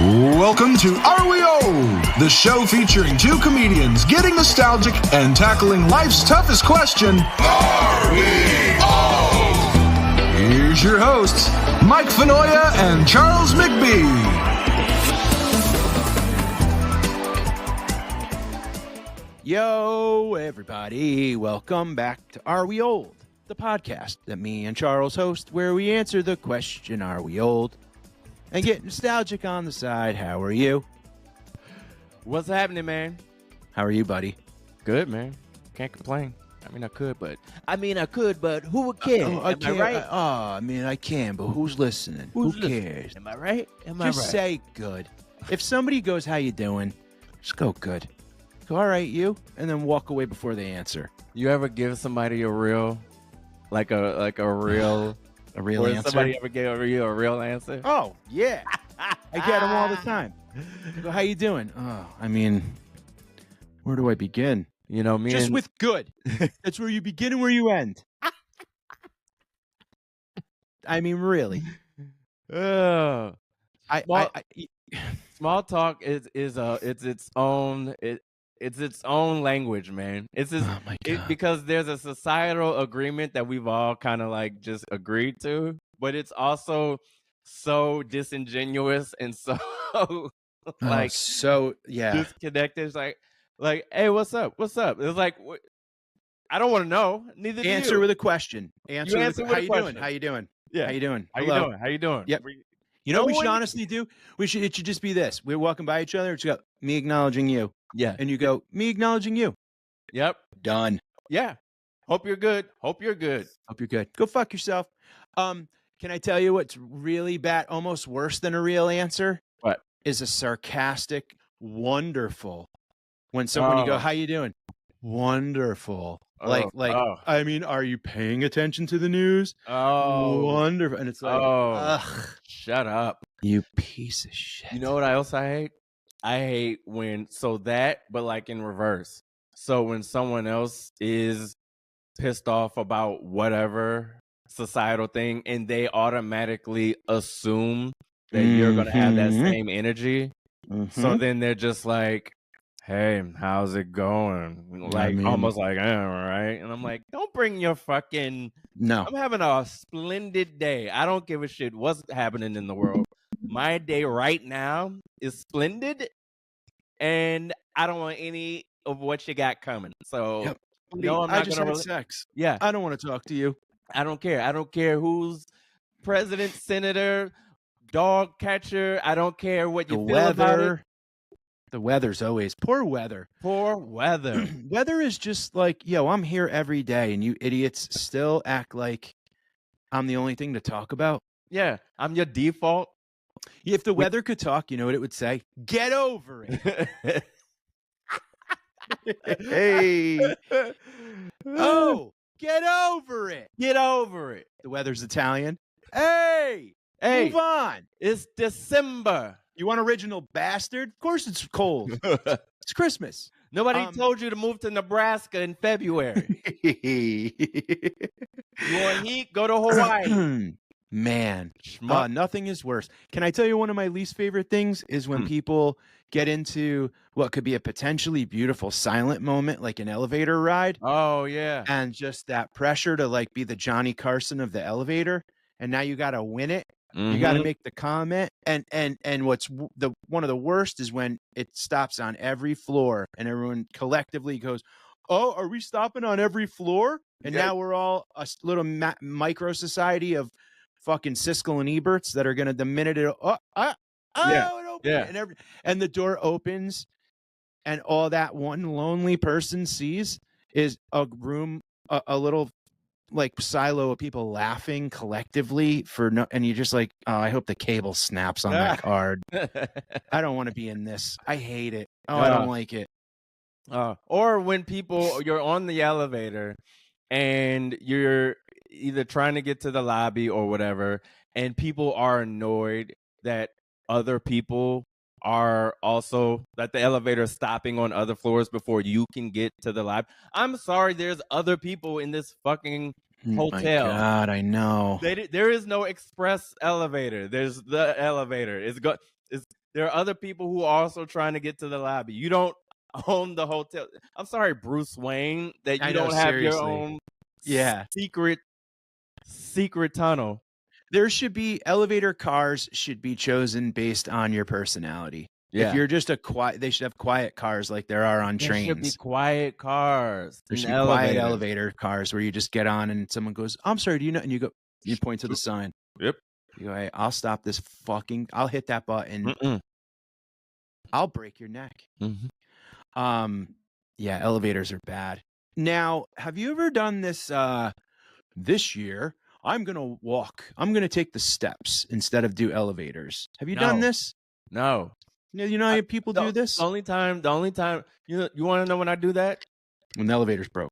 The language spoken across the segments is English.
Welcome to Are We Old? The show featuring two comedians getting nostalgic and tackling life's toughest question, Are we old? Here's your hosts, Mike Fenoya and Charles McBee. Yo, everybody. Welcome back to Are We Old? The podcast that me and Charles host, where we answer the question, Are we old? And get nostalgic on the side. How are you? What's happening, man? How are you, buddy? Good, man. Can't complain. I mean, I could, but who would care? Am I right? I can, but who's listening? Who cares? Am I right? Just say good. If somebody goes, how you doing? Just go good. Go, all right, you, and then walk away before they answer. You ever give somebody a real, like a real, answer? Somebody ever gave you a real answer? Oh, yeah. I get them all the time. Go, how you doing? Oh, I mean, where do I begin? You know, Just with good. That's where you begin and where you end. I mean, really. Small talk is its own language, man. Because there's a societal agreement that we've all kind of like just agreed to, but it's also so disingenuous and so disconnected. It's like, hey, what's up? It's like, I don't want to know. Neither do you. Answer with a question. Answer with a question. Doing? How you doing? Yeah. How you doing? How you doing? Yep. You know what we should honestly do? It should just be this. We're walking by each other. It's got me acknowledging you. Yeah. And you go, me acknowledging you. Yep. Done. Yeah. Hope you're good. Hope you're good. Go fuck yourself. Can I tell you what's really bad, almost worse than a real answer? What? Is a sarcastic, wonderful. When someone you go, how you doing? Wonderful. I mean, are you paying attention to the news? Oh. Wonderful. And it's like, ugh. Shut up. You piece of shit. You know what else I hate? I hate but like in reverse. So when someone else is pissed off about whatever societal thing and they automatically assume that you're going to have that same energy. Mm-hmm. So then they're just like, hey, how's it going? Like, almost like, all right. And I'm like, don't bring your fucking... No. I'm having a splendid day. I don't give a shit what's happening in the world. My day right now is splendid, and I don't want any of what you got coming. So, yep. No, I just had sex. Yeah. I don't want to talk to you. I don't care. I don't care who's president, senator, dog catcher. I don't care what you feel about it. The weather's always poor weather. Weather is just like, yo, I'm here every day, and you idiots still act like I'm the only thing to talk about. Yeah, I'm your default. If the weather could talk, you know what it would say? Get over it. Hey. Oh, get over it. Get over it. The weather's Italian. Hey, move on. It's December. You want original bastard? Of course it's cold. It's Christmas. Nobody told you to move to Nebraska in February. You want heat? Go to Hawaii. Man, nothing is worse. Can I tell you one of my least favorite things is when people get into what could be a potentially beautiful silent moment, like an elevator ride. Oh, yeah. And just that pressure to like be the Johnny Carson of the elevator. And now you got to win it. Mm-hmm. You got to make the comment. And what's one of the worst is when it stops on every floor and everyone collectively goes, oh, are we stopping on every floor? And now we're all a little micro society of fucking Siskel and Eberts that are gonna, the minute it and the door opens and all that one lonely person sees is a room, a little like silo of people laughing collectively and you're just like, oh, I hope the cable snaps on that card. I don't want to be in this. I hate it. I don't like it. Or when you're on the elevator and you're either trying to get to the lobby or whatever, and people are annoyed that other people are also, that the elevator is stopping on other floors before you can get to the lobby. I'm sorry, there's other people in this fucking hotel. My God, I know. There is no express elevator. There's the elevator. There are other people who are also trying to get to the lobby. You don't own the hotel. I'm sorry, Bruce Wayne, that you I know, don't have your seriously. own Yeah. secret tunnel. There should be elevator cars should be chosen based on your personality. Yeah. If you're just they should have quiet cars like there are on There trains. should be quiet cars. There should be quiet elevator cars where you just get on and someone goes, "I'm sorry, do you know?" And you point to the sign. Yep. You go, "Hey, I'll stop this I'll hit that button. I'll break your neck." Mm-hmm. Yeah, elevators are bad. Now, have you ever done this this year? I'm going to walk. I'm going to take the steps instead of do elevators. Have you done this? No. You know how people do this? The only time, you want to know when I do that? When the elevator's broke.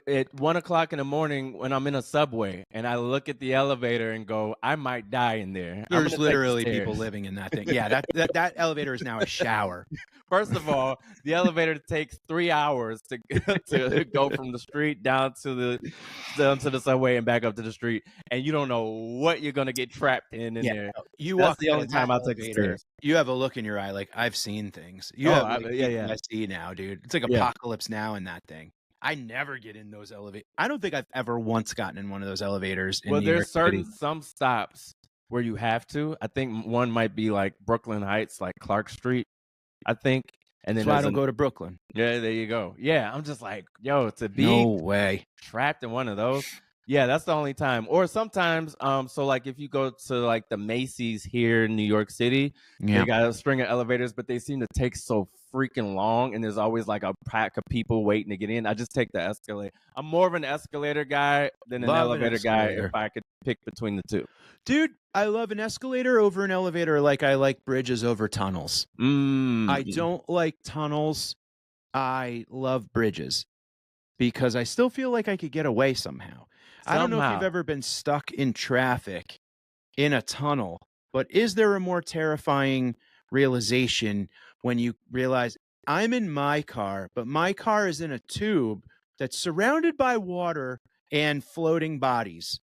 At 1:00 in the morning when I'm in a subway and I look at the elevator and go, I might die in there. There's literally people living in that thing. Yeah, that elevator is now a shower. First of all, the elevator takes 3 hours to go from the street down to the subway and back up to the street, and you don't know what you're gonna get trapped in there. That's the only time I take the stairs. You have a look in your eye like I've seen things. You have PTSD now, dude. It's like Apocalypse Now in that thing. I never get in those elevators. I don't think I've ever once gotten in one of those elevators. In New York City. Some stops where you have to. I think one might be like Brooklyn Heights, like Clark Street, I think. And then I don't go to Brooklyn. Yeah, there you go. Yeah, I'm just like, yo, to be trapped in one of those. Yeah, that's the only time. Or sometimes, so like if you go to like the Macy's here in New York City, they got a string of elevators, but they seem to take so freaking long, and there's always like a pack of people waiting to get in. I just take the escalator. I'm more of an escalator guy than an elevator guy if I could pick between the two. Dude, I love an escalator over an elevator like I like bridges over tunnels. I don't like tunnels. I love bridges because I still feel like I could get away somehow. I don't know if you've ever been stuck in traffic in a tunnel, but is there a more terrifying realization when you realize I'm in my car, but my car is in a tube that's surrounded by water and floating bodies?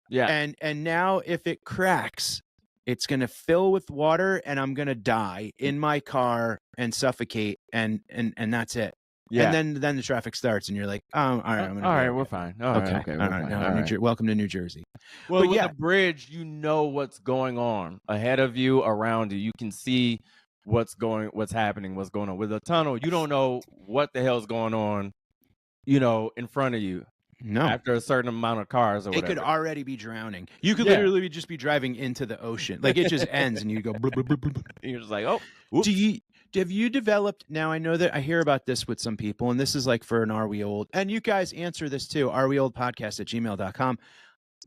Yeah. And now if it cracks, it's going to fill with water and I'm going to die in my car and suffocate and that's it. Yeah. And then the traffic starts and you're like, oh, all right. All right, we're fine. Okay. Welcome to New Jersey. Well, but with a bridge, you know what's going on ahead of you, around you. You can see what's happening, what's going on. With a tunnel, you don't know what the hell's going on, in front of you. No. After a certain amount of cars or whatever. It could already be drowning. You could literally just be driving into the ocean. Like it just ends and you go blah, blah, blah, blah. And you're just like, oh. Whoops. Have you developed, now I know that I hear about this with some people, and this is like for an Are We Old, and you guys answer this too, areweoldpodcast@gmail.com.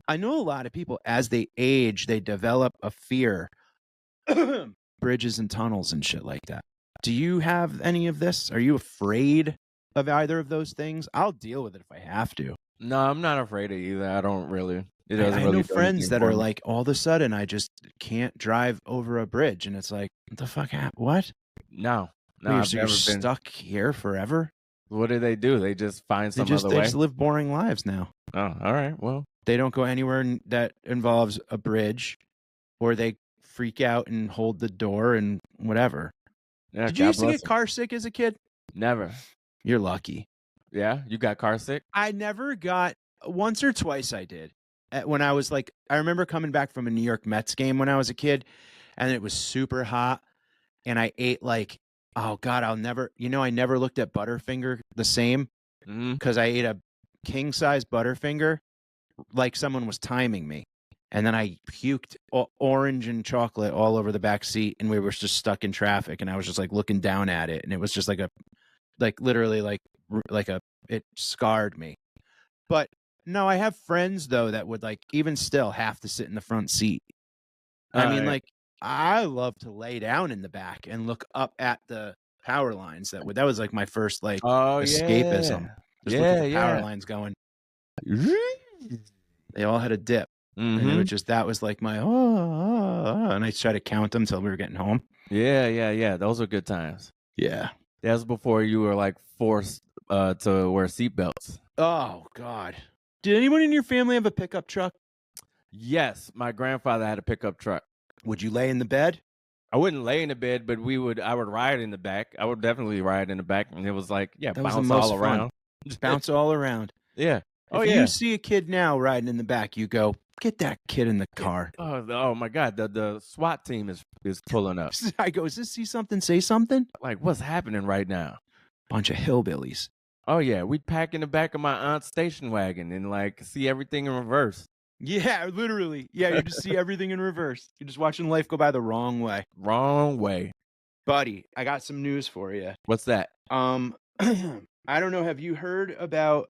I know a lot of people, as they age, they develop a fear, bridges and tunnels and shit like that. Do you have any of this? Are you afraid of either of those things? I'll deal with it if I have to. No, I'm not afraid of either. I don't really. I know friends that are like, all of a sudden, I just can't drive over a bridge. And it's like, what the fuck happened? What? No. You're stuck here forever? What do? They just find some other way? They just live boring lives now. Oh, all right. Well. They don't go anywhere that involves a bridge, or they freak out and hold the door and whatever. Yeah, Did you used to get car sick as a kid? Never. You're lucky. Yeah? You got car sick? I never got, once or twice I did. When I was like, I remember coming back from a New York Mets game when I was a kid, and it was super hot, and I ate like, oh God, I never looked at Butterfinger the same, because I ate a king-size Butterfinger like someone was timing me. And then I puked orange and chocolate all over the back seat, and we were just stuck in traffic, and I was just like looking down at it, and it was just like it scarred me. But no, I have friends though that would like even still have to sit in the front seat. Like I love to lay down in the back and look up at the power lines. That was like my first like escapism. Just look at the power lines going. They all had a dip. And it was just, that was like my, and I tried to count them till we were getting home. Yeah. Those were good times. Yeah. That was before you were like forced to wear seatbelts. Oh, God. Did anyone in your family have a pickup truck? Yes. My grandfather had a pickup truck. Would you lay in the bed? I wouldn't lay in the bed, but I would ride in the back. I would definitely ride in the back, and it was like, yeah, That was the bounce most all fun. around. Bounce all around. Yeah. Oh If yeah. you see a kid now riding in the back, you go, get that kid in the car. Oh my God, the SWAT team is pulling up. I go, is this see something, say something? Like, what's happening right now? Bunch of hillbillies. Oh yeah, we'd pack in the back of my aunt's station wagon and like see everything in reverse. Yeah, literally. Yeah, you just see everything in reverse. You're just watching life go by the wrong way. Wrong way. Buddy, I got some news for you. What's that? I don't know. Have you heard about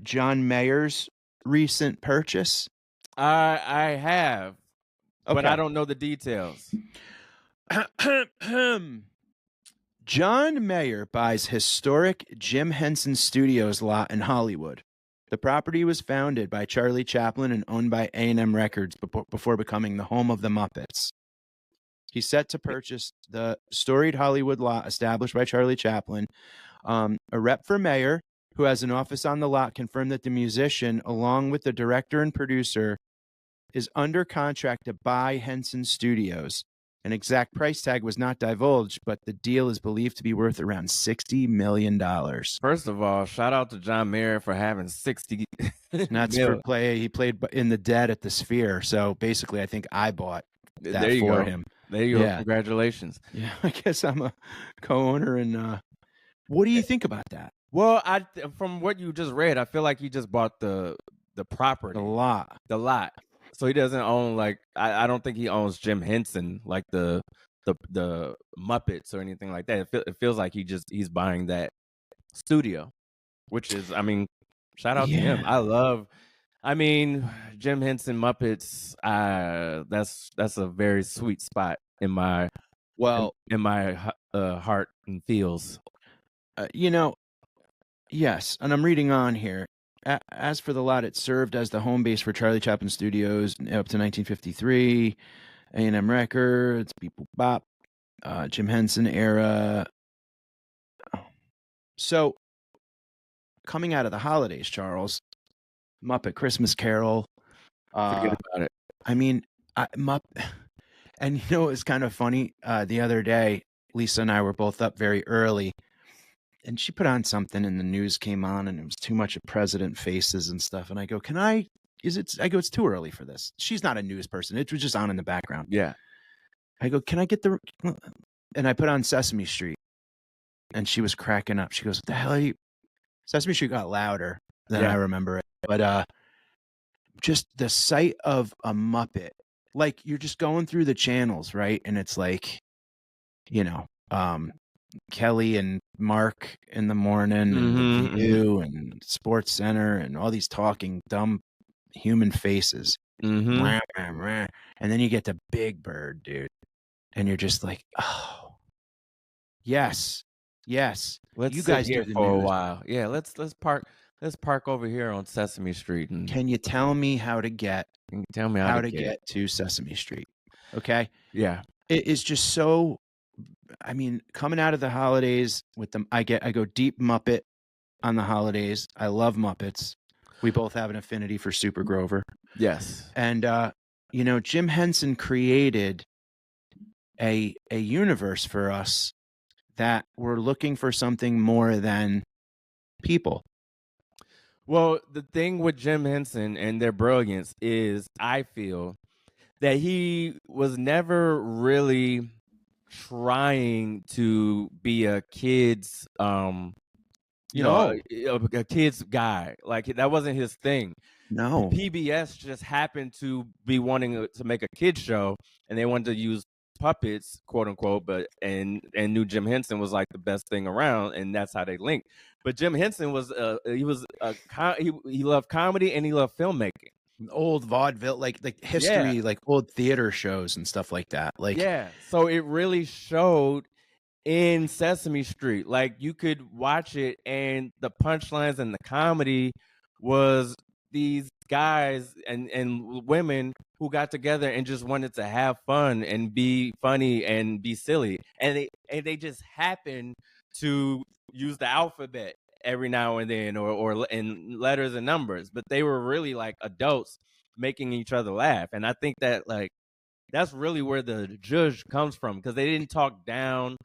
John Mayer's recent purchase? I have, but Okay. I don't know the details. John Mayer buys historic Jim Henson Studios lot in Hollywood. The property was founded by Charlie Chaplin and owned by A&M Records before becoming the home of the Muppets. He's set to purchase the storied Hollywood lot established by Charlie Chaplin. A rep for Mayer, who has an office on the lot, confirmed that the musician, along with the director and producer, is under contract to buy Henson Studios. An exact price tag was not divulged, but the deal is believed to be worth around $60 million. First of all, shout out to John Mayer for having 60. That's for play. He played in The Dead at the Sphere. So basically, I think I bought that There you for go. him. There you go. Yeah. Congratulations. Yeah, I guess I'm a co-owner. And what do you think about that? Well, from what you just read, I feel like he just bought the property, The lot. So he doesn't own like I don't think he owns Jim Henson like the Muppets or anything like that. It feels like he's buying that studio, which is, I mean, shout out to him. I mean, Jim Henson Muppets. That's a very sweet spot in my heart and feels. Yes, and I'm reading on here. As for the lot, it served as the home base for Charlie Chaplin Studios up to 1953, A&M Records, Beep Boop Bop, Jim Henson era. So, coming out of the holidays, Charles, Muppet Christmas Carol. Forget about it. I mean, and it was kind of funny. The other day, Lisa and I were both up very early. And she put on something and the news came on and it was too much of president faces and stuff. And I go, it's too early for this. She's not a news person. It was just on in the background. Yeah. I go, can I get and I put on Sesame Street and she was cracking up. She goes, what the hell are you? Sesame Street got louder than I remember it. But just the sight of a Muppet, like you're just going through the channels, right? And it's like, Kelly and Mark in the morning and you and Sports Center and all these talking dumb human faces. And then you get to Big Bird, dude. And you're just like, oh, yes. Let's you guys here do the for news. a while. Yeah, let's park over here on Sesame Street. And can you tell me how to get how to get to Sesame Street? Okay. Yeah. It is just so, I mean, coming out of the holidays with them, I go deep Muppet on the holidays. I love Muppets. We both have an affinity for Super Grover. Yes. And Jim Henson created a universe for us that we're looking for something more than people. Well, the thing with Jim Henson and their brilliance is, I feel that he was never really trying to be a kid's a kid's guy. Like, that wasn't his thing. No. PBS just happened to be wanting to make a kid show, and they wanted to use puppets, quote unquote, and knew Jim Henson was like the best thing around, and that's how they linked. But Jim Henson was he loved comedy and he loved filmmaking. Old vaudeville, like history, like old theater shows and stuff like that. Like, yeah, so it really showed in Sesame Street. Like, you could watch it, and the punchlines and the comedy was these guys and women who got together and just wanted to have fun and be funny and be silly, and they just happened to use the alphabet every now and then, or in letters and numbers, but they were really like adults making each other laugh. And I think that, like, that's really where the judge comes from, because they didn't talk down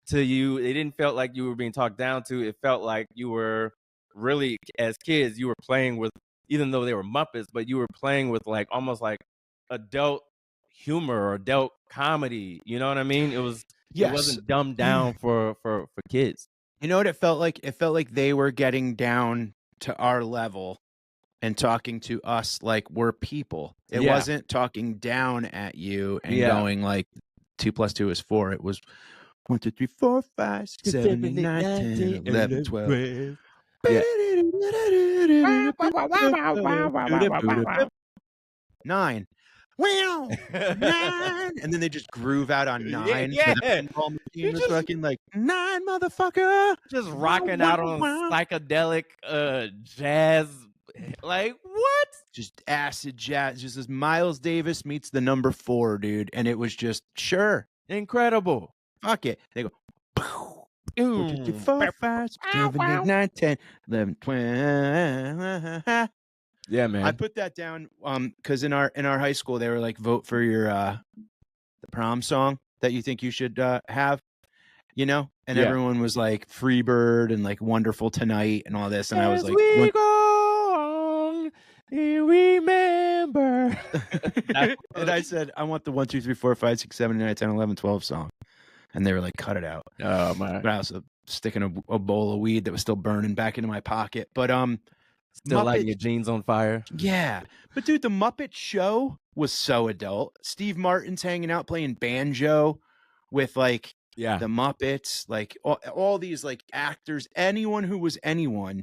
to you. It didn't feel like you were being talked down to. It felt like you were really, as kids, you were playing with, even though they were Muppets, but you were playing with like almost like adult humor or adult comedy. You know what I mean? It wasn't dumbed down for kids. You know what it felt like? It felt like they were getting down to our level and talking to us like we're people. It wasn't talking down at you and going like 2 + 2 is 4. It was 1, 2, 3, 4, 5, 6, 7, 8, 9, 10, 11, 12. Yeah. 9. Wow, 9. And then they just groove out on 9. Yeah. The pinball machine was fucking like 9, motherfucker. Just rocking out on psychedelic jazz. Like, what? Just acid jazz. Just as Miles Davis meets the number 4, dude. And it was just, sure. Incredible. Fuck it. They go, 1, 2, 3, 4, 5, 6, 7, 8, 9, 10, 11, 12. Yeah, man. I put that down because in our high school they were like, vote for your the prom song that you think you should have, you know, and everyone was like Freebird and like Wonderful Tonight and all this, and I was like, we go on, remember. and I said, I want the 1, 2, 3, 4, 5, 6, 7, 8, 9, 10, 11, 12 song, and they were like, cut it out. Oh my! But I was sticking a bowl of weed that was still burning back into my pocket, but Still lighting your jeans on fire. Yeah. But dude, the Muppet Show was so adult. Steve Martin's hanging out playing banjo with like the Muppets, like all these like actors, anyone who was anyone.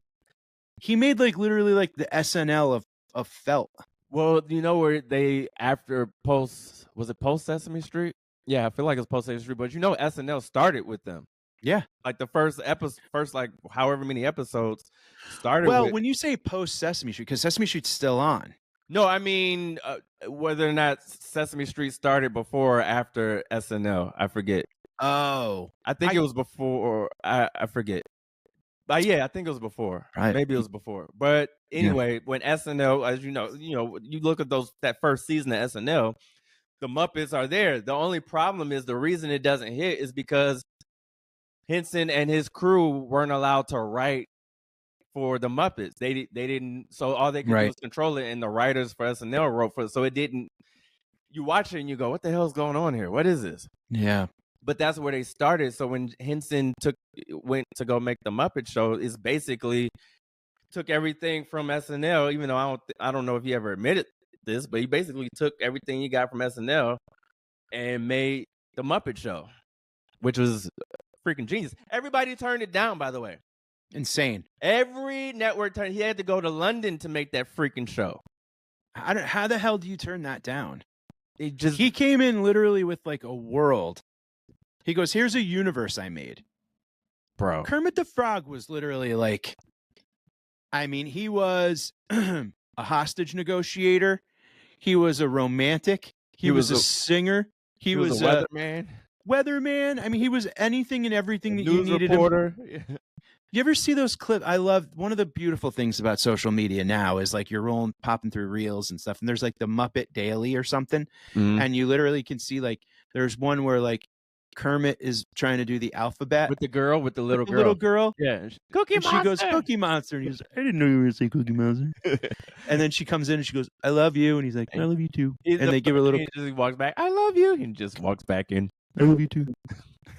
He made like literally like the SNL of felt. Well, you know where they was it post Sesame Street? Yeah, I feel like it's post Sesame Street, but you know SNL started with them. Yeah. Like the first like however many episodes started Well, when you say post Sesame Street, because Sesame Street's still on. No, I mean whether or not Sesame Street started before or after SNL. I forget. Oh. I think it was before. I forget. But yeah, I think it was before. Right. Maybe it was before. But anyway, when SNL, as you know, you look at that first season of SNL, the Muppets are there. The only problem is the reason it doesn't hit is because Henson and his crew weren't allowed to write for the Muppets. They didn't. So all they could do was control it, and the writers for SNL wrote for it. So it didn't. You watch it and you go, "What the hell's going on here? What is this?" Yeah. But that's where they started. So when Henson went to go make the Muppet Show, it's basically took everything from SNL. Even though I don't know if he ever admitted this, but he basically took everything he got from SNL and made the Muppet Show, which was freaking genius. Everybody turned it down, by the way. Insane. Every network turned. He had to go to London to make that freaking show. How the hell do you turn that down? He came in literally with like a world. He goes, here's a universe I made. Bro. Kermit the Frog was literally like, I mean, he was a hostage negotiator. He was a romantic. He was a singer. He was a weatherman. Weatherman. I mean, he was anything and everything that News you needed. Reporter. You ever see those clips? I love one of the beautiful things about social media now is like you're popping through reels and stuff. And there's like the Muppet Daily or something. Mm-hmm. And you literally can see like there's one where like Kermit is trying to do the alphabet with the girl, with the little girl. Little girl. Yeah. Cookie Monster. She goes, Cookie Monster. And he goes, I didn't know you were going to say Cookie Monster. And then she comes in and she goes, I love you. And he's like, I love you too. And they give her a little. He walks back. I love you. He just walks back in. I love you too.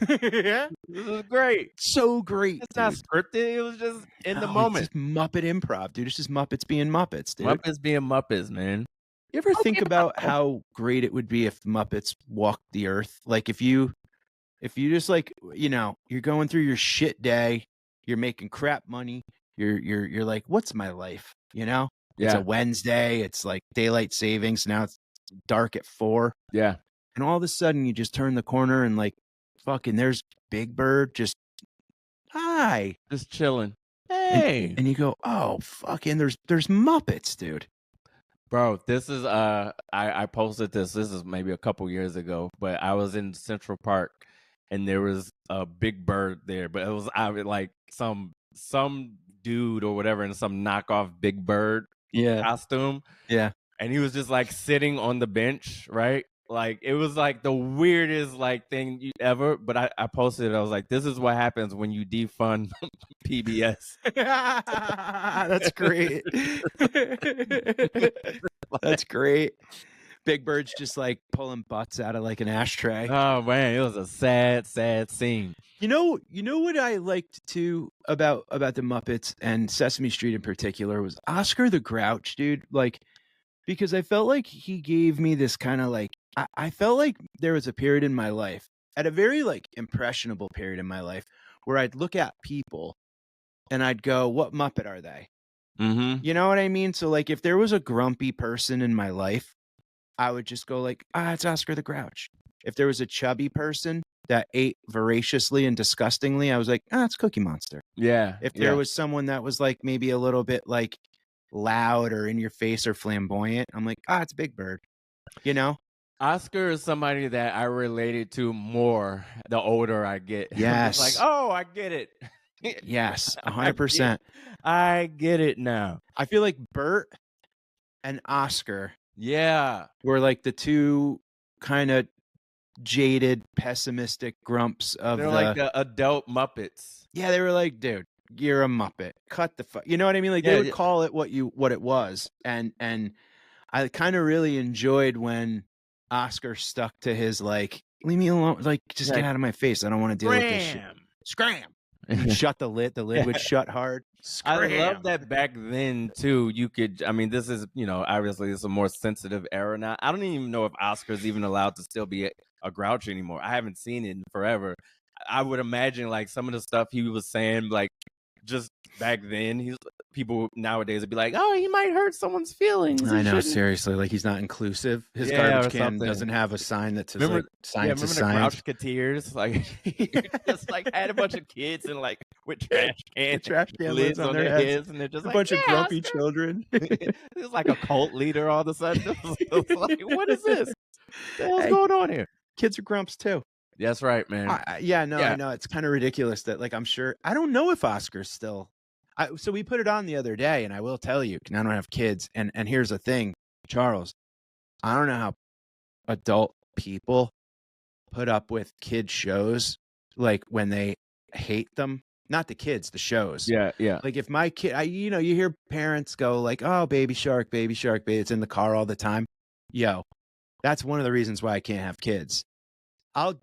Yeah. This is great. So great. It's not scripted. It was just in the moment. It's just Muppet improv, dude. It's just Muppets being Muppets, dude. Muppets being Muppets, man. You ever think about how great it would be if Muppets walked the earth? Like if you just like, you're going through your shit day, you're making crap money, you're like, what's my life? It's a Wednesday, it's like daylight savings, now it's dark at 4. Yeah. And all of a sudden you just turn the corner and like fucking there's Big Bird just hi. Just chilling. Hey. And you go, oh fucking there's Muppets, dude. Bro, this is I posted this. This is maybe a couple years ago, but I was in Central Park and there was a Big Bird there, but it was like some dude or whatever in some knockoff Big Bird costume. Yeah. And he was just like sitting on the bench, right? Like it was like the weirdest like thing you ever. But I posted it. I was like, this is what happens when you defund PBS. That's great. That's great. Big Bird's just like pulling butts out of like an ashtray. Oh man, it was a sad, sad scene. You know what I liked too about the Muppets and Sesame Street in particular was Oscar the Grouch, dude. Like, because I felt like he gave me this kind of like I felt like there was a period in my life, at a very like impressionable period in my life, where I'd look at people and I'd go, "What Muppet are they?" Mm-hmm. You know what I mean? So like, if there was a grumpy person in my life, I would just go like, it's Oscar the Grouch. If there was a chubby person that ate voraciously and disgustingly, I was like, it's Cookie Monster. Yeah. If there was someone that was like maybe a little bit like loud or in your face or flamboyant, I'm like, it's Big Bird. You know? Oscar is somebody that I related to more the older I get. Yes. Like, oh, I get it. Yes, 100%. I get it now. I feel like Bert and Oscar were like the two kind of jaded, pessimistic grumps of They're like the adult Muppets. Yeah, they were like, dude, you're a Muppet. Cut the fuck. You know what I mean? Like they would call it what it was. And I kind of really enjoyed when Oscar stuck to his like, leave me alone. Like, just get out of my face. I don't want to deal with this shit. Scram. Shut the lid. The lid would shut hard. Scram. I love that back then too. You could, I mean, this is, obviously it's a more sensitive era now. I don't even know if Oscar's even allowed to still be a Grouch anymore. I haven't seen it in forever. I would imagine like some of the stuff he was saying, like just back then, people nowadays would be like, "Oh, he might hurt someone's feelings." I know, seriously, like he's not inclusive. His garbage can doesn't have a sign that says like "Science is Science." The Grouchketeers, like just like had a bunch of kids and like with trash cans, lids on their heads, and they're just a like, bunch of grumpy children. It was like a cult leader all of a sudden. It was like, what is this? What the hell's going on here? Kids are grumps too. That's right, man. I know. It's kind of ridiculous that like I'm sure I don't know if Oscar's still. So we put it on the other day, and I will tell you, I don't have kids, and here's the thing, Charles, I don't know how adult people put up with kid shows like when they hate them. Not the kids, the shows. Yeah. Like if my kid, you hear parents go like, "Oh, Baby Shark, Baby Shark, baby," it's in the car all the time. Yo, that's one of the reasons why I can't have kids. I'll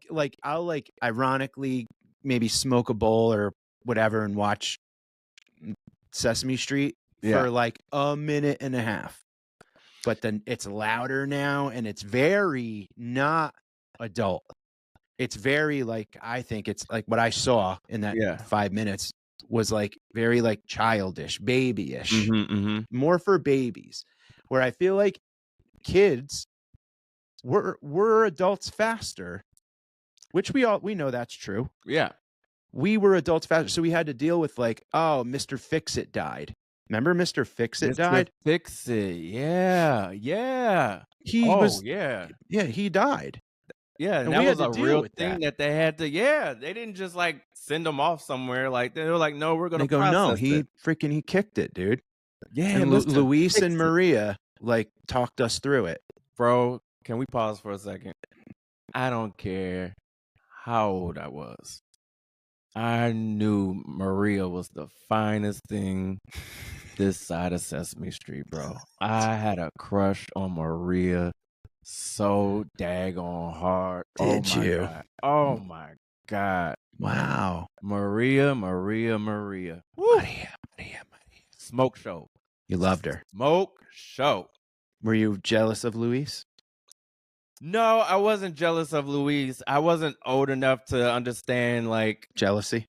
ironically maybe smoke a bowl or whatever and watch Sesame Street for like a minute and a half. But then it's louder now and it's very not adult. It's very like, I think it's like what I saw in that 5 minutes was like very like childish, babyish, more for babies, where I feel like kids were adults faster. Which we know that's true. Yeah. We were adults faster. So we had to deal with like, Mr. Fix-It died. Remember Mr. Fix-It died? Fix-It. Yeah. He died. Yeah, and that was a real thing that they had to, they didn't just like send him off somewhere. Like they were like, no, we're going to process no, it. he kicked it, dude. Yeah. And Luis and Maria like talked us through it. Bro, can we pause for a second? I don't care how old I was. I knew Maria was the finest thing this side of Sesame Street, bro. I had a crush on Maria so daggone hard. Did you? God. Oh my God. Wow. Maria. Woo. Maria. Smoke show. You loved her. Smoke show. Were you jealous of Luis? No, I wasn't jealous of Luis. I wasn't old enough to understand like jealousy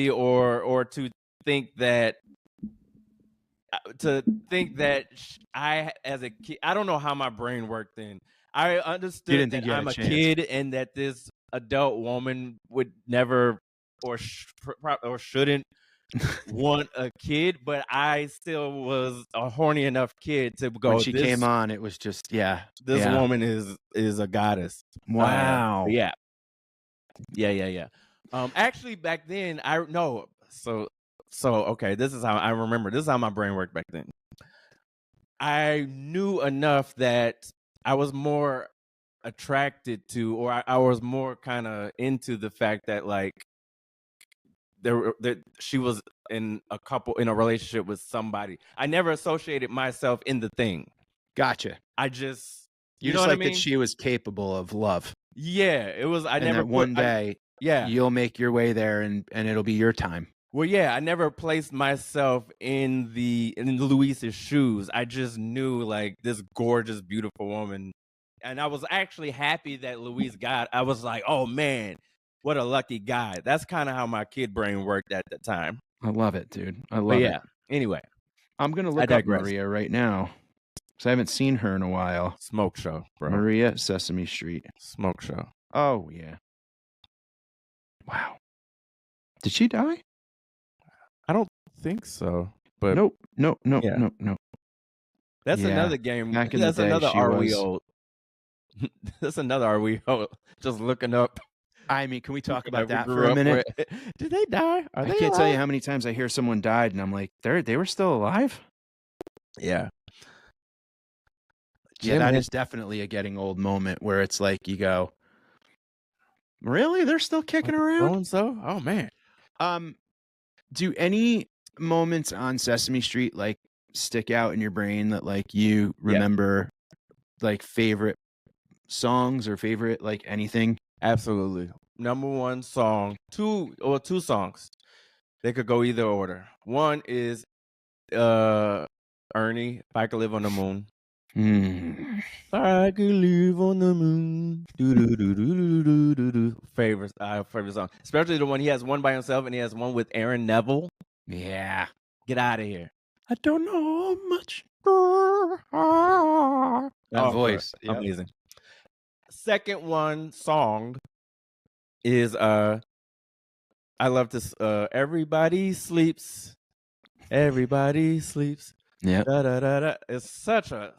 or to think that I as a kid, I don't know how my brain worked then. I understood that I'm a kid and that this adult woman would never or shouldn't want a kid, but I still was a horny enough kid to go. When she came on, it was just this woman is a goddess. Wow. Yeah. Actually, back then okay, this is how I remember. This is how my brain worked back then. I knew enough that I was more attracted to, or I was more kind of into the fact that like that she was in a relationship with somebody. I never associated myself in the thing. Gotcha. I just, You know just what like I mean? that she was capable of love. Yeah, it was. I and never that one day yeah. you'll make your way there and it'll be your time. Well, yeah, I never placed myself in Louise's shoes. I just knew like this gorgeous, beautiful woman. And I was actually happy that Louise I was like, oh man, what a lucky guy. That's kind of how my kid brain worked at the time. I love it, dude. I love But yeah, it. anyway. I'm going to look up Maria right now because I haven't seen her in a while. Smoke show, bro. Maria, Sesame Street. Smoke show. Oh, yeah. Wow. Did she die? I don't think so. But Nope. No. That's Yeah. another game. Back in That's the day, another she Are was. We Old? That's another Are We Old? Just looking up. I mean, can we talk about that grew for a up minute? with. Did they die? Are I they can't tell you alive? how many times I hear someone died and I'm like, they were still alive? Yeah. Yeah, that is definitely a getting old moment where it's like you go, really? They're still kicking around? So? Oh man. Do any moments on Sesame Street like stick out in your brain that like you remember like favorite songs or favorite like anything? Absolutely. Number one song, two songs. They could go either order. One is Ernie, If I Could Live on the Moon. Mm. If I could live on the moon. Favorite song. Especially the one he has one by himself and he has one with Aaron Neville. Yeah. Get out of here. I don't know much. That voice. Yep. Amazing. Second one song is I love this Everybody Sleeps. Everybody Sleeps. Yeah. It's such a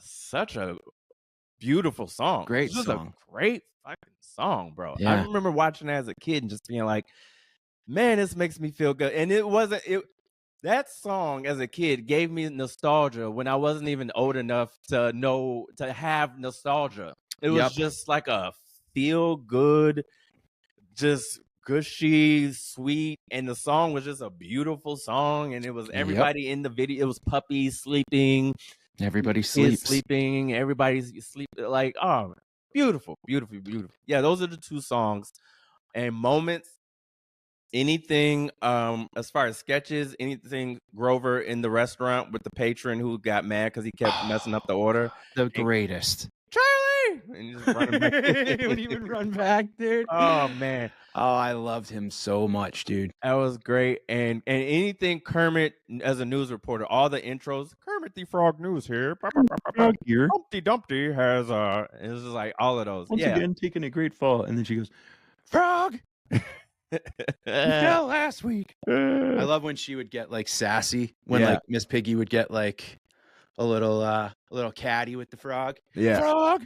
beautiful song. Great it's just song. A great fucking song, bro. Yeah. I remember watching it as a kid and just being like, man, this makes me feel good. And that song as a kid gave me nostalgia when I wasn't even old enough to have nostalgia. It was just like a feel good, just gushy, sweet, and the song was just a beautiful song. And it was everybody in the video. It was puppies sleeping, everybody sleeping, everybody's sleeping. Like, oh, beautiful. Yeah, those are the two songs. And moments. Anything as far as sketches, anything Grover in the restaurant with the patron who got mad because he kept messing up the order. The greatest. Charlie! And just running back. When he would run back, dude. Oh man. Oh, I loved him so much, dude. That was great. And anything Kermit as a news reporter, all the intros, Kermit the Frog News here. Here. Humpty Dumpty has it was just like all of those. Once again taking a great fall. And then she goes, Frog! You fell last week. I love when she would get like sassy when like Miss Piggy would get like a little catty with the frog. Yeah. Frog.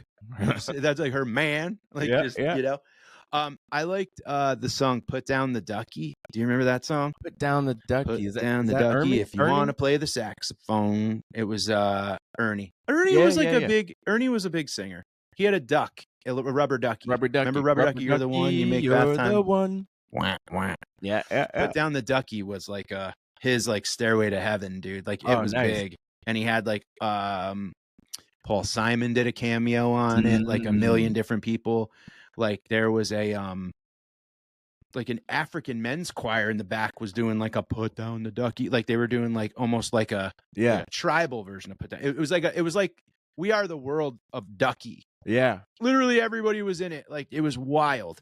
That's like her man. Like you know. I liked the song Put Down the Ducky. Do you remember that song? Put Down the Ducky. Put down the ducky Ernie? if you want to play the saxophone. It was Ernie. Ernie was like Ernie was a big singer. He had a duck, a rubber ducky. Remember Rubber Ducky? You're the one. You make bath time. The one. Wah, wah. Yeah. Put Down the Ducky was like his like Stairway to Heaven, dude. Like it was big, and he had like Paul Simon did a cameo on it, like a million different people. Like there was a like an African men's choir in the back was doing like a Put Down the Ducky, like they were doing like almost like a tribal version of Put Down. It was like We Are the World of Ducky. Yeah, literally everybody was in it. Like it was wild,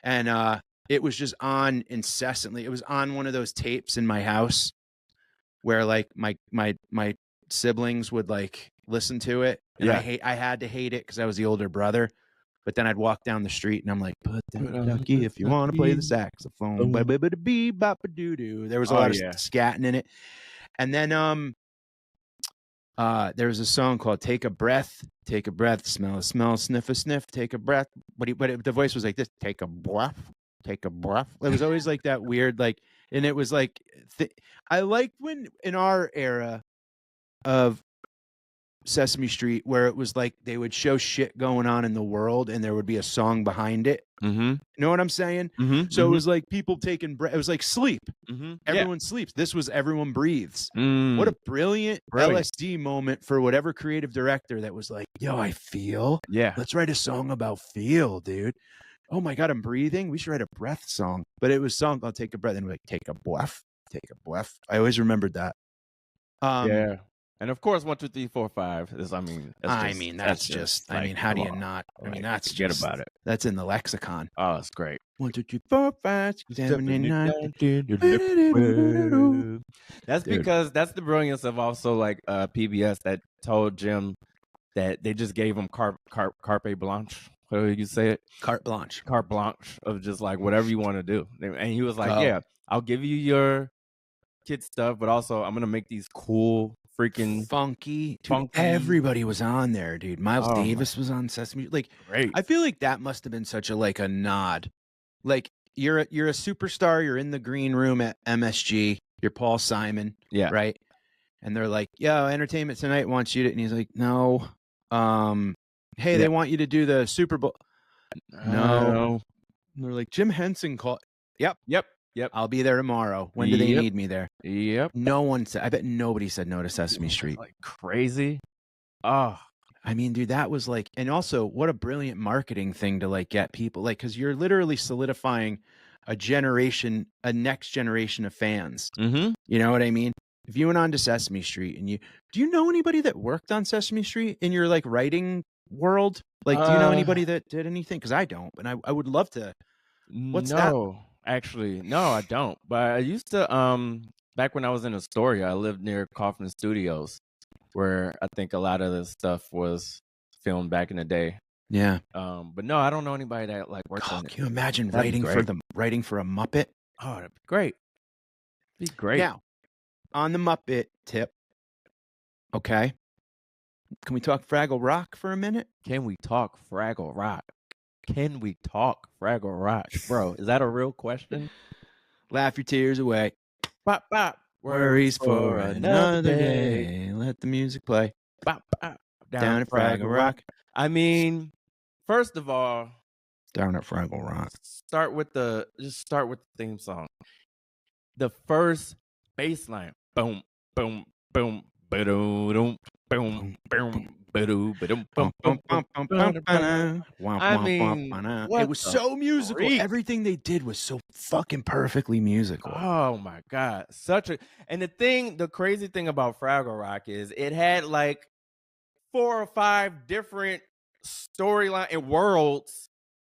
and it was just on incessantly. It was on one of those tapes in my house where like my siblings would like listen to it. And I had to hate it because I was the older brother. But then I'd walk down the street and I'm like, put down the ducky if you want to play the saxophone. There was a lot of scatting in it. And then there was a song called Take a Breath, smell a smell, sniff a sniff, take a breath. But the voice was like this, take a breath. It was always like that weird, like, and it was like, I liked when in our era of Sesame Street where it was like they would show shit going on in the world and there would be a song behind it. Mm-hmm. You know what I'm saying? Mm-hmm. So it was like people taking breath. It was like sleep. Mm-hmm. Everyone sleeps. This was everyone breathes. Mm. What a brilliant LSD moment for whatever creative director that was like, yo, I feel. Yeah. Let's write a song about feel, dude. Oh my God, I'm breathing. We should write a breath song. But it was song, I'll take a breath. And we're like, take a breath. Take a breath. I always remembered that. Yeah. And of course, 1, 2, 3, 4, 5 is. I mean, that's just. I mean, how do you not? I mean, that's forget just, about it. That's in the lexicon. Oh, it's great. 1, 2, 3, 4, 5, 6, 7, 8, 9. That's because that's the brilliance of also like PBS that told Jim that they just gave him carpe blanche. How do you say it? Carte blanche. Carte blanche of just like whatever you want to do. And he was like, yeah, I'll give you your kid stuff, but also I'm gonna make these cool freaking funky. Everybody was on there, dude. Miles Davis was on Sesame. Like, great. I feel like that must have been such a like a nod. Like you're a superstar. You're in the green room at MSG. You're Paul Simon. Yeah. Right. And they're like, yo, Entertainment Tonight wants you to, and he's like, no. Hey, they want you to do the Super Bowl. No. And they're like, Jim Henson called. Yep. I'll be there tomorrow. When do they need me there? Yep. No one said. I bet nobody said no to Sesame Street. Like crazy. Oh, I mean, dude, that was like, and also what a brilliant marketing thing to like get people like, because you're literally solidifying a next generation of fans. Mm-hmm. You know what I mean? If you went on to Sesame Street and do you know anybody that worked on Sesame Street in your like writing world? Like, do you know anybody that did anything? Because I don't, and I would love to. What's that? Actually, no, I don't. But I used to, back when I was in Astoria, I lived near Kaufman Studios, where I think a lot of the stuff was filmed back in the day. Yeah. But no, I don't know anybody that like worked on it. Can you imagine writing for a Muppet? Oh, that'd be great. Be great. Now, on the Muppet tip, okay. Can we talk Fraggle Rock for a minute? Can we talk Fraggle Rock? Can we talk Fraggle Rock? Bro, is that a real question? Laugh your tears away. Bop, bop. Worries for another day. Let the music play. Bop, bop. Down at Fraggle Rock. I mean, first of all, down at Fraggle Rock. Start with the theme song. The first bass line. Boom, boom, boom, ba-doo-dum, boom, boom. I mean, it was so musical. Freak. Everything they did was so fucking perfectly musical. Oh my God. And the crazy thing about Fraggle Rock is it had like 4 or 5 different storyline and worlds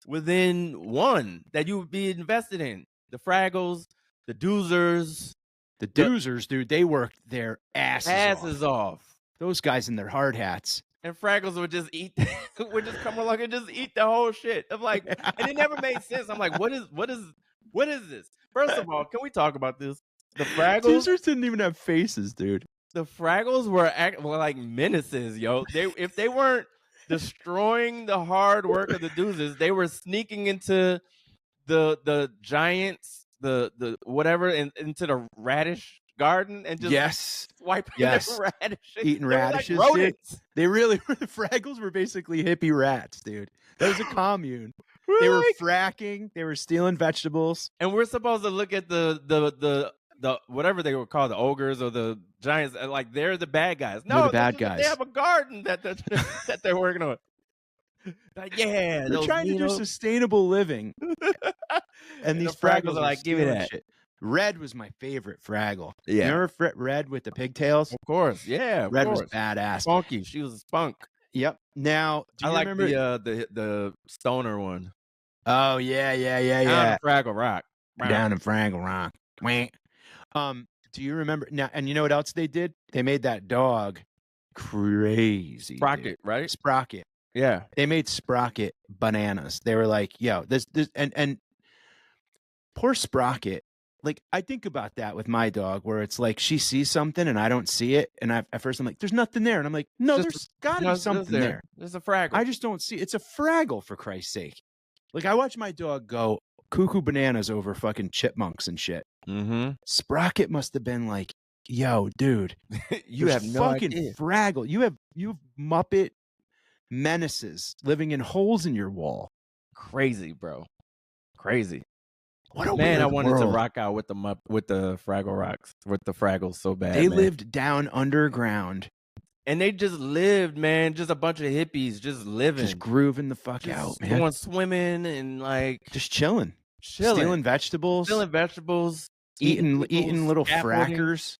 within one that you would be invested in. The Fraggles, the Doozers. The Doozers, dude, they worked their asses off. Those guys in their hard hats. And Fraggles would just come along and just eat the whole shit. I'm like, and it never made sense. I'm like, what is this? First of all, can we talk about this? The Fraggles Doozers didn't even have faces, dude. The Fraggles were like menaces, yo. If they weren't destroying the hard work of the Doozers, they were sneaking into the giants, the whatever, into the radish garden and just swiping the radishes. Eating radishes, like dude. They really were. The Fraggles were basically hippie rats, dude. That was a commune. They were fracking. They were stealing vegetables. And we're supposed to look at the whatever they were called, the ogres or the giants, like they're the bad guys. No, they're the bad guys. They have a garden that they're working on. Like, they're trying to do sustainable living. And these Fraggles are like, give me that shit. Red was my favorite Fraggle. Yeah. You remember Red with the pigtails? Of course. Yeah. Red was badass. Funky. She was a spunk. Yep. Now, do you remember the stoner one? Oh, yeah. Down in Fraggle Rock. Down in Fraggle Rock. Do you remember now? And you know what else they did? They made that dog crazy. Sprocket, right? Sprocket. Yeah. They made Sprocket bananas. They were like, yo, this and poor Sprocket. Like, I think about that with my dog, where it's like she sees something and I don't see it, and at first I'm like, "There's nothing there," and I'm like, "No, there's got to be something there. There's a Fraggle. I just don't see it. It's a Fraggle, for Christ's sake." Like, I watch my dog go cuckoo bananas over fucking chipmunks and shit. Mm-hmm. Sprocket must have been like yo, dude, You there's have no fucking idea. Fraggle. You have Muppet menaces living in holes in your wall. Crazy, bro. Crazy. What a Man, I weird wanted to world. rock out with the Fraggle Rocks, with the Fraggles so bad. They man. lived down underground, and they just lived, man. Just a bunch of hippies, just living, just grooving the fuck just out, man. going swimming and like Just chilling, chilling, stealing vegetables, eating eating little scaffolding. frackers.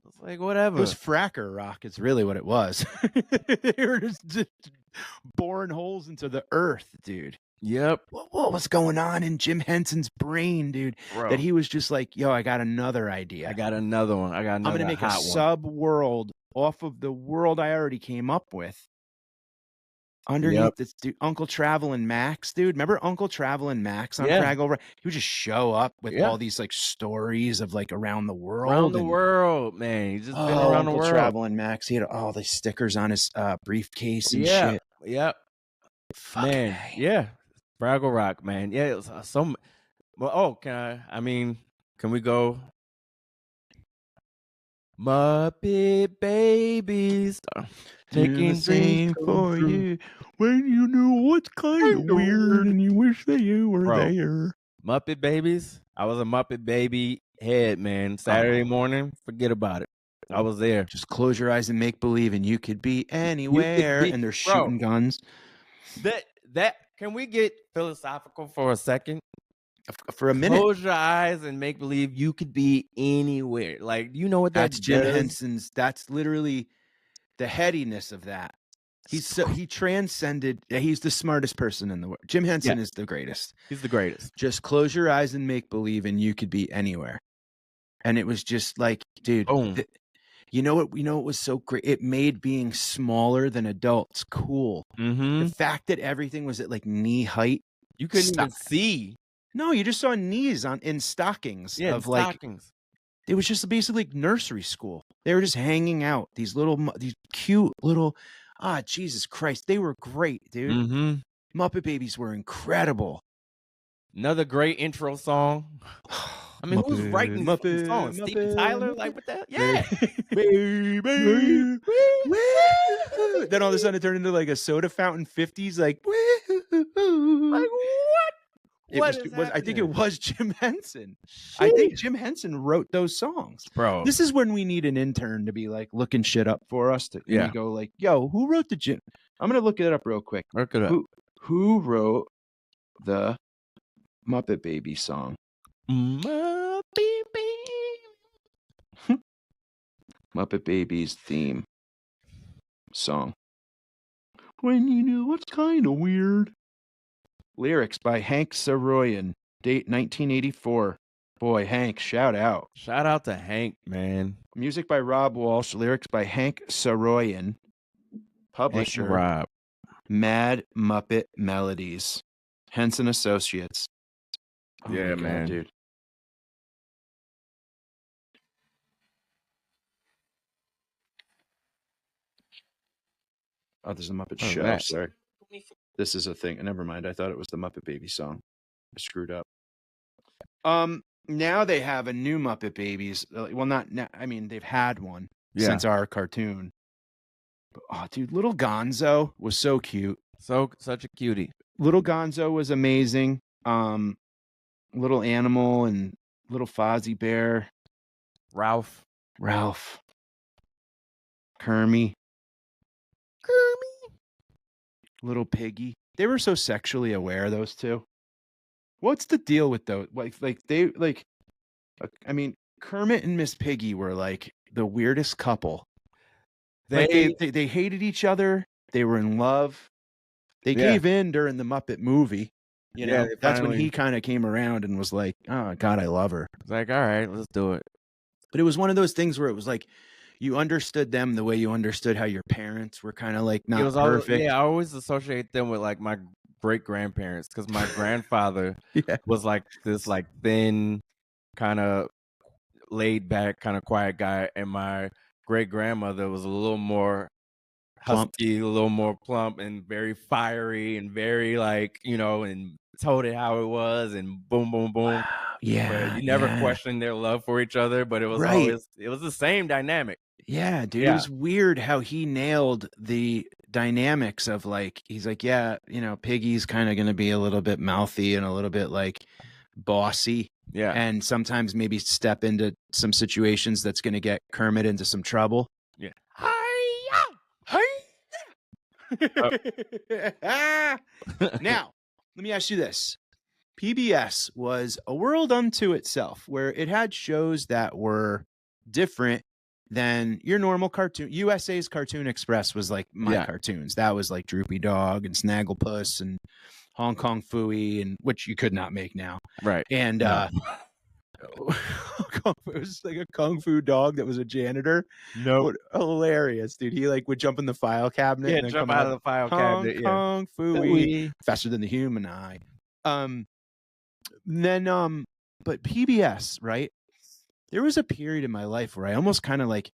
It's like whatever. It was fracker rock. Is really what it was. They were just boring holes into the earth, dude. Yep. What was going on in Jim Henson's brain, dude? Bro. That he was just like, yo, I got another idea. I got another one. I'm gonna make a sub world off of the world I already came up with. Underneath this dude, Uncle Travelin' Max, dude. Remember Uncle Travelin' Max on Fraggle Rock? He would just show up with all these like stories of like around the world. Around the world, man. He's just been around the world. Travelin' Max. He had all the stickers on his briefcase and shit. Yep. Fuck man. Yeah. Fraggle Rock, man. Yeah, it was some. Well, can we go? Muppet Babies taking things for you when you know what's kind of weird and you wish that you were there. Muppet Babies. I was a Muppet Baby head, man. Saturday morning, forget about it. I was there. Just close your eyes and make believe, and you could be anywhere. And they're shooting guns. That can we get philosophical for a second? For a minute. Close your eyes and make believe you could be anywhere. Like, you know what that's Jim Henson's. That's literally the headiness of that. He transcended. He's the smartest person in the world. Jim Henson is the greatest. He's the greatest. Just close your eyes and make believe, and you could be anywhere. And it was just like, dude, you know what? It was so great. It made being smaller than adults cool. Mm-hmm. The fact that everything was at like knee height, you couldn't even see. No, you just saw knees in stockings. Yeah, of stockings. It was just basically like nursery school. They were just hanging out. These cute little, Jesus Christ, they were great, dude. Mm-hmm. Muppet Babies were incredible. Another great intro song. I mean, who's writing these songs? Steven Tyler? Like, what the hell? Yeah. Baby. Then all of a sudden it turned into like a soda fountain 50s, like, like what? I think it was Jim Henson. I think Jim Henson wrote those songs. Bro. This is when we need an intern to be like looking shit up for us to go like, yo, who wrote the Jim? I'm going to look it up real quick. Look it up. Who wrote the Muppet Baby song? Muppet Baby. Muppet Babies theme song. When you knew what's kind of weird. Lyrics by Hank Saroyan. Date 1984. Boy, Hank, shout out. Shout out to Hank, man. Music by Rob Walsh. Lyrics by Hank Saroyan. Publisher. Hank Rob. Mad Muppet Melodies. Henson Associates. Oh yeah, man. God, dude. Oh, there's the Muppet Show. Nice. Sorry. This is a thing. Never mind. I thought it was the Muppet Baby song. I screwed up. Now they have a new Muppet Babies. Well, not now. I mean, they've had one since our cartoon. But, oh, dude, Little Gonzo was so cute. Such a cutie. Little Gonzo was amazing. Little Animal and Little Fozzie Bear. Ralph. Kermie. Little Piggy. They were so sexually aware, those two. What's the deal with those? I mean, Kermit and Miss Piggy were like the weirdest couple. They hated each other. They were in love. They gave in during the Muppet movie. You know, that's when he kind of came around and was like, oh, God, I love her. It's like, all right, let's do it. But it was one of those things where it was like, you understood them the way you understood how your parents were kind of like not perfect. I always associate them with like my great grandparents because my grandfather was like this like thin, kind of laid back, kind of quiet guy, and my great grandmother was a little more husky, a little more plump, and very fiery, and very like and told it how it was, and boom, boom, boom. Yeah, But you never yeah. questioned their love for each other, but it was Right. always the same dynamic. Yeah, dude. It Yeah. was weird how he nailed the dynamics of like, he's like, yeah, Piggy's kind of going to be a little bit mouthy and a little bit like bossy. Yeah. And sometimes maybe step into some situations that's going to get Kermit into some trouble. Yeah. Now, let me ask you this. PBS was a world unto itself where it had shows that were different than your normal cartoon. USA's Cartoon Express was like my cartoons. That was like Droopy Dog and Snagglepuss and Hong Kong Phooey, and which you could not make now. Right. And it was like a kung fu dog that was a janitor. No, hilarious, dude. He like would jump in the file cabinet. Yeah, and then jump come out of the file cabinet. Kung Phooey, faster than the human eye. Then but PBS, right? There was a period in my life where I almost kind of like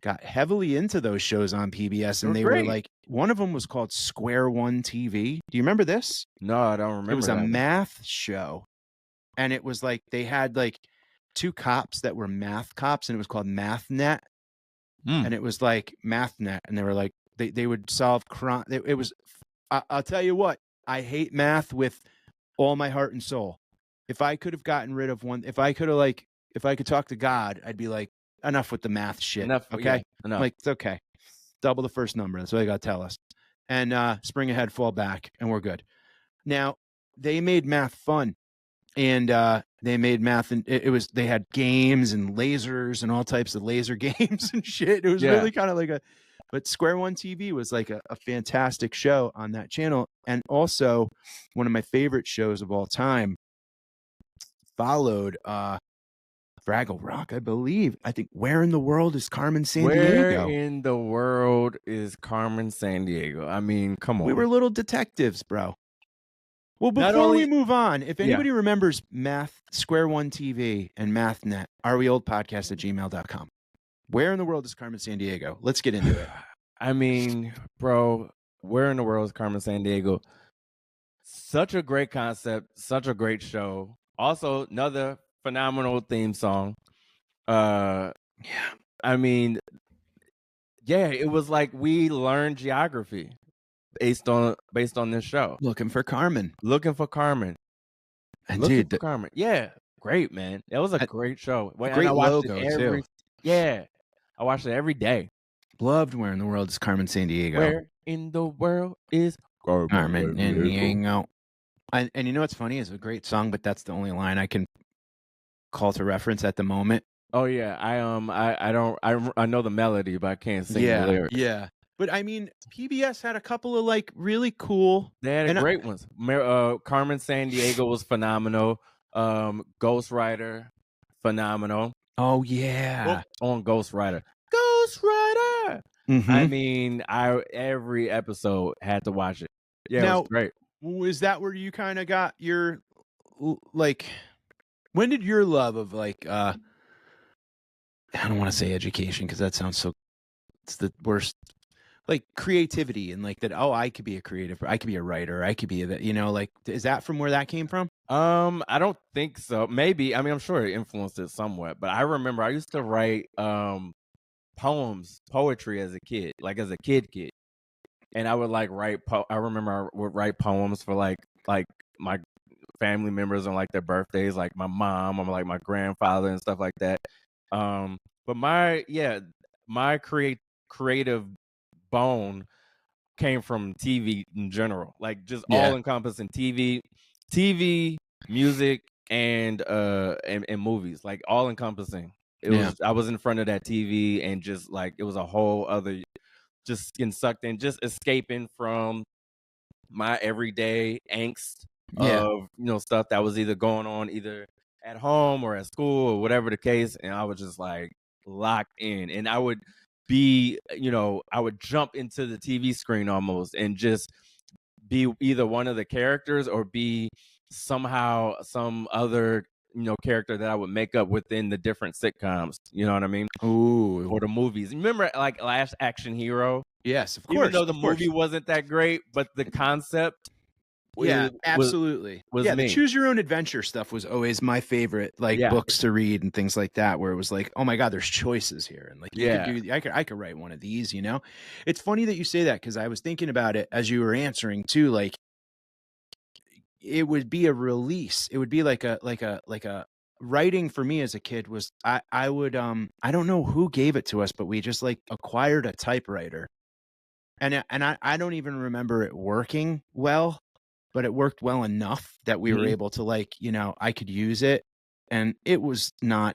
got heavily into those shows on PBS, and they were like, one of them was called Square One TV. Do you remember this? No, I don't remember. It was a math show, and it was like they had like two cops that were math cops, and it was called MathNet, and it was like MathNet, and they were like they would solve crime. It was, I'll tell you what, I hate math with all my heart and soul. If I could have gotten rid of one, if I could talk to God, I'd be like, enough with the math shit. Enough, okay? Yeah, enough. Like, it's okay. Double the first number. That's what they got to tell us. And spring ahead, fall back, and we're good. Now, they made math fun. And they made math, and they had games and lasers and all types of laser games and shit. It was really kind of like but Square One TV was like a fantastic show on that channel. And also one of my favorite shows of all time followed Fraggle Rock, I believe. I think Where in the World is Carmen Sandiego? Where in the world is Carmen Sandiego? I mean, come on. We were little detectives, bro. Well, before we move on, if anybody remembers Square One TV and MathNet, areweoldpodcast@gmail.com. Where in the world is Carmen Sandiego? Let's get into it. I mean, bro, Where in the world is Carmen Sandiego? Such a great concept, such a great show. Also, another phenomenal theme song. I mean, it was like we learned geography based on this show. Looking for Carmen. And dude, for Carmen. Yeah, great, man. That was a great show. Great logo too. Yeah, I watched it every day. Loved Where in the World is Carmen Sandiego. Where in the world is Carmen Sandiego? And you know what's funny? It's a great song, but that's the only line I can call to reference at the moment. Oh yeah, I know the melody, but I can't sing the lyrics. Yeah. But I mean, PBS had a couple of like really cool. They had great ones. Carmen Sandiego was phenomenal. Ghost Rider, phenomenal. Oh yeah, on Ghost Rider. Ghost Rider. Mm-hmm. I mean, every episode had to watch it. Yeah, now, it was great. Was that where you kind of got your like? When did your love of like? I don't want to say education because that sounds so. It's the worst. Like creativity and like that. Oh, I could be a creative. I could be a writer. I could be like. Is that from where that came from? I don't think so. Maybe. I mean, I'm sure it influenced it somewhat. But I remember I used to write poetry as a kid, like as a kid, and I would like write. I remember I would write poems for like my family members on like their birthdays, like my mom or like my grandfather and stuff like that. But my creative bone came from TV in general, like just all encompassing TV, music, and movies, like all encompassing. I was in front of that TV and just like it was a whole other, just getting sucked in, just escaping from my everyday angst of stuff that was either going on either at home or at school or whatever the case, and I was just like locked in, and I would be, I would jump into the TV screen almost and just be either one of the characters or be somehow some other, character that I would make up within the different sitcoms. You know what I mean? Ooh. Or the movies. Remember like Last Action Hero? Yes, of course. Even though the movie wasn't that great, but the concept Yeah, was absolutely. was Yeah, the me. choose your own adventure stuff was always my favorite, like Yeah. books to read and things like that, where it was like, oh my God, there's choices here. And like you could Yeah. do I could write one of these, you know? It's funny that you say that because I was thinking about it as you were answering too, like it would be a release. It would be like a writing for me as a kid was I would I don't know who gave it to us, but we just like acquired a typewriter. And I don't even remember it working well, but it worked well enough that we were Mhm. able to like, I could use it. And it was not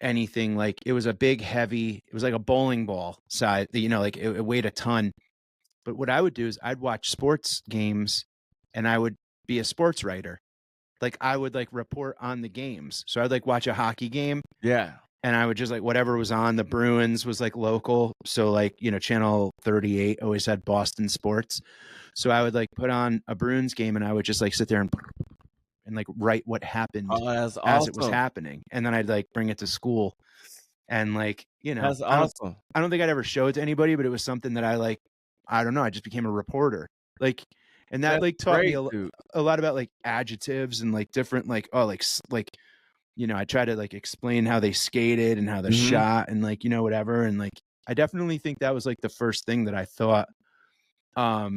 anything like it was a big, heavy, it was like a bowling ball size, like it weighed a ton. But what I would do is I'd watch sports games and I would be a sports writer. Like I would like report on the games. So I'd like watch a hockey game Yeah. and I would just like whatever was on. The Bruins was like local. So like, channel 38 always had Boston sports. So I would like put on a Bruins game and I would just like sit there and like write what happened Oh, that's as it was awesome. happening. And then I'd like bring it to school and like, That's awesome. I don't think I'd ever show it to anybody, but it was something that I don't know. I just became a reporter. Like, and that That's like taught me great, dude. a lot about like adjectives and like different, like, oh, like, I try to like explain how they skated and how they're Mhm. shot and like, whatever. And like, I definitely think that was like the first thing that I thought. I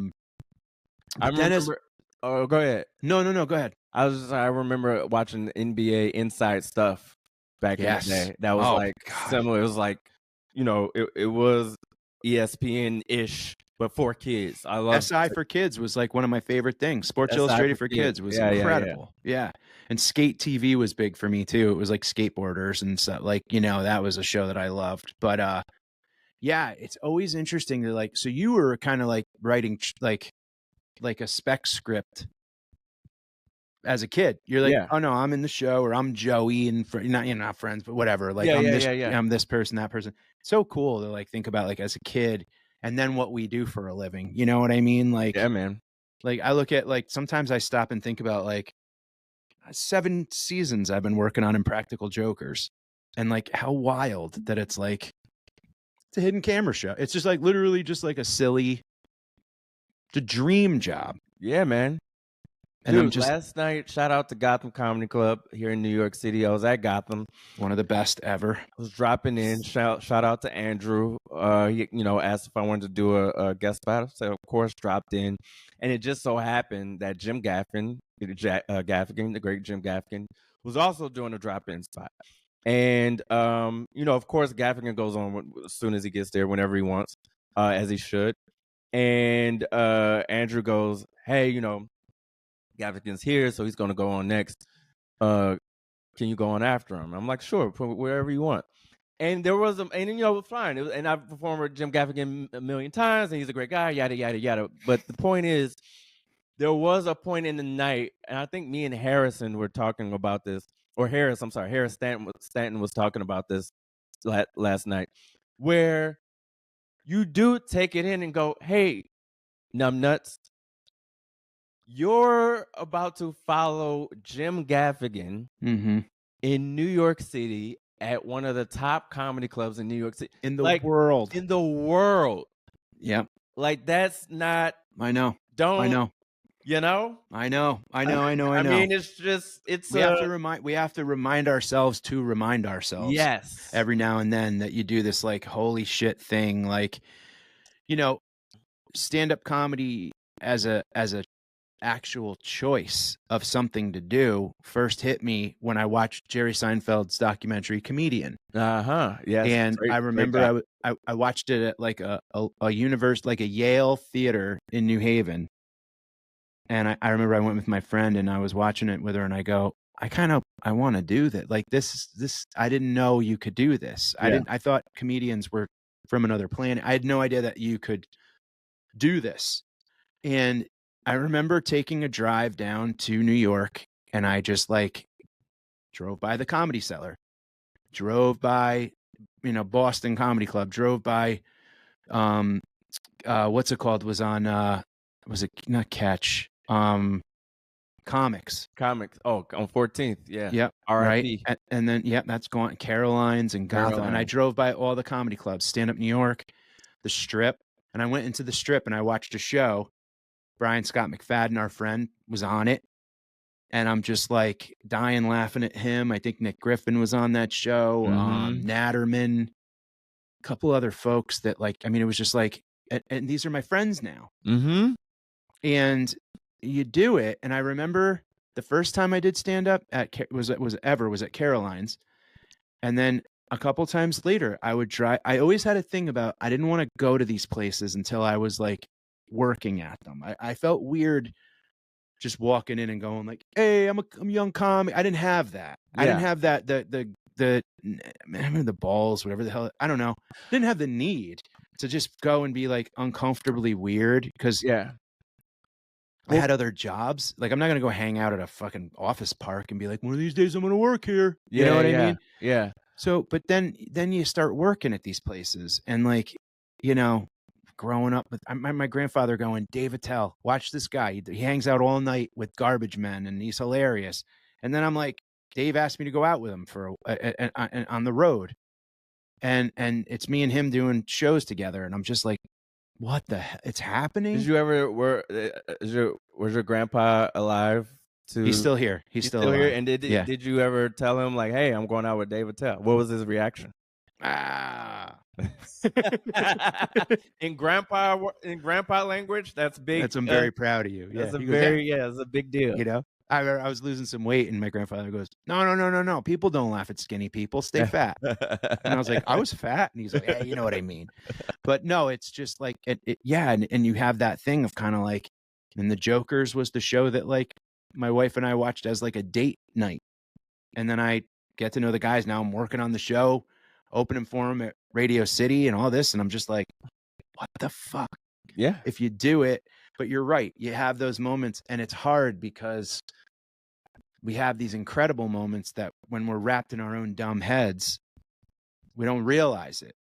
But then remember. Oh, go ahead. no, go ahead. I remember watching the NBA Inside Stuff back in the Yes. day. That was Oh, like God. similar. It was like, it was ESPN-ish, but for kids. I love SI for Kids was like one of my favorite things. Sports SI Illustrated for for Kids Kids. was Yeah, yeah, yeah. incredible. Yeah. And Skate TV was big for me too. It was like skateboarders and stuff. Like, that was a show that I loved. But yeah, it's always interesting to like, so you were kind of like writing like a spec script as a kid. You're like, Yeah. oh no, I'm in the show, or I'm Joey, and not friends, but whatever. Like Yeah, I'm yeah, this, yeah, yeah. I'm this person, that person. It's so cool to like think about like as a kid, and then what we do for a living. You know what I mean? Like, Yeah, man. like I look at like sometimes I stop and think about like 7 seasons I've been working on Impractical Jokers, and like how wild that it's like it's a hidden camera show. It's just like literally just like it's a dream job. Yeah, man. And Dude, I'm just last night, shout out to Gotham Comedy Club here in New York City. I was at Gotham. one of the best ever. I was dropping in. Shout out to Andrew. He, asked if I wanted to do a guest spot. So of course, dropped in, and it just so happened that Jim Gaffigan, the great Jim Gaffigan, was also doing a drop-in spot. And of course, Gaffigan goes on as soon as he gets there, whenever he wants, as he should. And Andrew goes, "Hey, Gaffigan's here, so he's going to go on next. Can you go on after him?" I'm like, "Sure, put wherever you want." And there was it was fine. And I've performed with Jim Gaffigan a million times, and he's a great guy, yada yada yada. But the point is, there was a point in the night, and I think me and Harrison were talking about this, or Harris Stanton was talking about this last night, where you do take it in and go, "Hey, numbnuts, you're about to follow Jim Gaffigan in New York City at one of the top comedy clubs in New York City. In the world. In the world. Yep. Like, that's not... I know. Don't... I know. You know? I know. I mean, it's just... We have to remind ourselves to remind ourselves. Yes. Every now and then that you do this, like, holy shit thing. Like, stand-up comedy as a actual choice of something to do first hit me when I watched Jerry Seinfeld's documentary Comedian. Yes. And I remember I watched it at like a Yale theater in New Haven. And I remember I went with my friend and I was watching it with her and I go, I want to do that. Like this, I didn't know you could do this. Yeah. I thought comedians were from another planet. I had no idea that you could do this. And I remember taking a drive down to New York and I just like drove by the Comedy Cellar, drove by, Boston Comedy Club, drove by, what's it called? Was on, was it not Catch? Comics. Oh, on 14th. Yeah. Yep. R.I.P. Right. And then, that's gone. Caroline's and Gotham. And I drove by all the comedy clubs, Stand Up New York, the Strip. And I went into the Strip and I watched a show Brian Scott McFadden, our friend, was on it. And I'm just like dying laughing at him. I think Nick Griffin was on that show. Natterman, a couple other folks that like, I mean, it was just like, and these are my friends now. And you do it. And I remember the first time I did stand up was at Caroline's. And then a couple times later, I would try. I always had a thing about, I didn't want to go to these places until I was like working at them. I felt weird just walking in and going like, hey, I'm a young comic. I didn't have that. I didn't have that, I remember the balls, whatever the hell, I don't know. Didn't have the need to just go and be like uncomfortably weird because I had other jobs. Like I'm not going to go hang out at a fucking office park and be like, one of these days I'm going to work here. You know what I mean? Yeah. So, but then you start working at these places and like, you know, growing up with my grandfather going, Dave Attell, watch this guy. He hangs out all night with garbage men and he's hilarious. And then I'm like, Dave asked me to go out with him for on the road. And it's me and him doing shows together. And I'm just like, what the hell? It's happening. Did you ever, was your grandpa alive? He's still here. He's still here. alive. And did you ever tell him like, hey, I'm going out with Dave Attell? What was his reaction? in grandpa language, that's big. I'm very proud of you. Yeah, that's it's a big deal. You know, I was losing some weight, and my grandfather goes, "No. People don't laugh at skinny people. Stay fat." And I was like, "I was fat," and he's like, "Yeah, you know what I mean." But no, it's just like, and you have that thing of kind of like, and the Jokers was the show that like my wife and I watched as like a date night, and then I get to know the guys. Now I'm working on the show, opening for them at Radio City and all this. And I'm just like, what the fuck? Yeah. If you do it, but you're right. You have those moments and it's hard because we have these incredible moments that when we're wrapped in our own dumb heads, we don't realize it.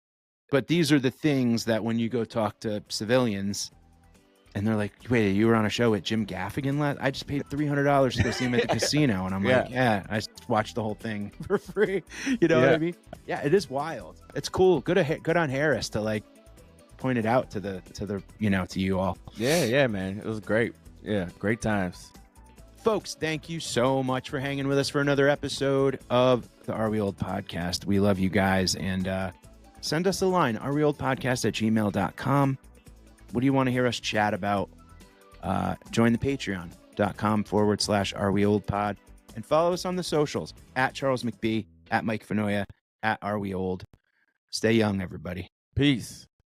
But these are the things that when you go talk to civilians and they're like, wait, you were on a show with Jim Gaffigan last? I just paid $300 to go see him at the casino. And I'm like, yeah, I watched the whole thing for free. You know what I mean? Yeah, it is wild. It's cool. Good on Harris to like point it out to the to you all. Yeah, man. It was great. Yeah, great times. Folks, thank you so much for hanging with us for another episode of the Are We Old podcast. We love you guys. And send us a line, areweoldpodcast@gmail.com. What do you want to hear us chat about? Join the patreon.com/areweoldpod and follow us on the socials at Charles McBee, at Mike Fenoya, at Are We Old. Stay young, everybody. Peace.